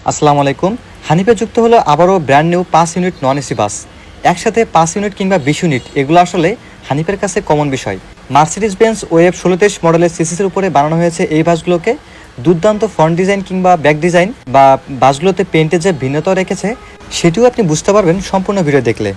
আসসালামু আলাইকুম। হানিফে যুক্ত হলো আবারও brand new 5 unit non AC bus. একসাথে 5 ইউনিট কিংবা 20 ইউনিট এগুলো আসলে হানিফের কাছে কমন বিষয়। মার্সিডিজ বেঞ্জ ওয়েব 1623 মডেলের সিসিসির উপরে বানানো হয়েছে এই বাসগুলোকে। দুর্দান্ত ফ্রন্ট ডিজাইন কিংবা ব্যাক ডিজাইন বা বাসগুলোতে পেন্টের যে ভিন্নতা রেখেছে সেটিও আপনি বুঝতে পারবেন সম্পূর্ণ ভিডিও দেখলে।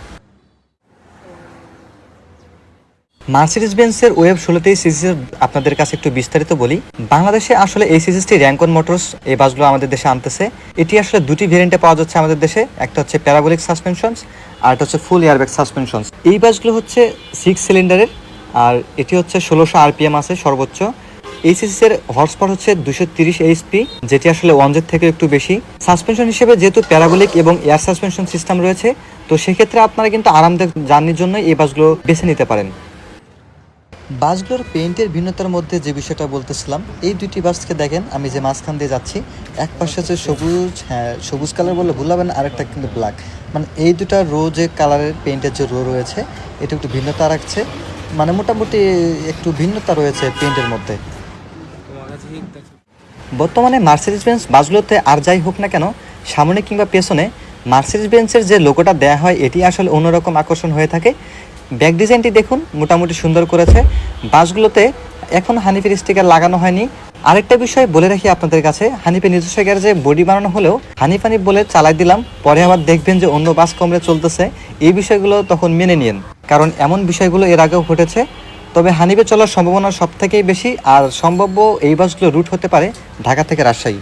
মার্সিডিজ বেঞ্জের ওয়েব 1623 সিসির আপনাদের কাছে একটু বিস্তারিত বলি। বাংলাদেশে আসলে এই সিসিসটি র্যাঙ্কন মোটরস এই বাসগুলো আমাদের দেশে আনতেছে। এটি আসলে দুটি ভেরিয়েন্টে পাওয়া যাচ্ছে আমাদের দেশে, একটা হচ্ছে প্যারাবোলিক সাসপেনশনস আর একটা হচ্ছে ফুল এয়ারব্যাগ সাসপেনশনস। এই বাসগুলো হচ্ছে 6 সিলিন্ডারের আর এটি হচ্ছে 1600 আরপিএম আছে সর্বোচ্চ। এই সিসির হর্স পাওয়ার হচ্ছে 230 এইচপি, যেটি আসলে 1 থেকে একটু বেশি। সাসপেনশন হিসেবে যেহেতু প্যারাবোলিক এবং এয়ার সাসপেনশন সিস্টেম রয়েছে, তো সেক্ষেত্রে আপনারা কিন্তু আরামদায়ক জার্নির জন্য এই বাসগুলো বেছে নিতে পারেন। বাসগুলোর পেইন্টের ভিন্নতার মধ্যে যে বিষয়টা বলতেছিলাম, এই দুইটি বাসকে দেখেন, আমি যে মাঝখান দিয়ে যাচ্ছি, এক পাশে হচ্ছে সবুজ, হ্যাঁ সবুজ কালার বললে ভুল হবে না, আরেকটা কিন্তু ব্ল্যাক। মানে এই দুটা রো যে কালারের পেইন্টের যে রো রয়েছে এটা একটু ভিন্নতা রাখছে, মানে মোটামুটি একটু ভিন্নতা রয়েছে পেইন্টের মধ্যে। বর্তমানে মার্সিডিজ বেঞ্জ বাসগুলোতে আর যাই হোক না কেন, সামনে কিংবা পেছনে মার্সিডিজ বেঞ্জের যে লোগোটা দেওয়া হয় এটি আসলে অন্যরকম আকর্ষণ হয়ে থাকে। ব্যাক ডিজাইনটি দেখুন, মোটামুটি সুন্দর করেছে। বাসগুলোতে এখন হানিফের স্টিকার লাগানো হয়নি। আরেকটা বিষয় বলে রাখি আপনাদের কাছে, হানিফের নিজস্ব গ্যারেজে বডি বানানো হলেও হানিফ হানিফ বলে চালাই দিলাম, পরে আবার দেখবেন যে অন্য বাস কমরে চলতেছে, এই বিষয়গুলো তখন মেনে নিন, কারণ এমন বিষয়গুলো এর আগেও ঘটেছে। তবে হানিফে চলার সম্ভাবনা সব থেকেই বেশি, আর সম্ভাব্য এই বাসগুলো রুট হতে পারে ঢাকা থেকে রাজশাহী।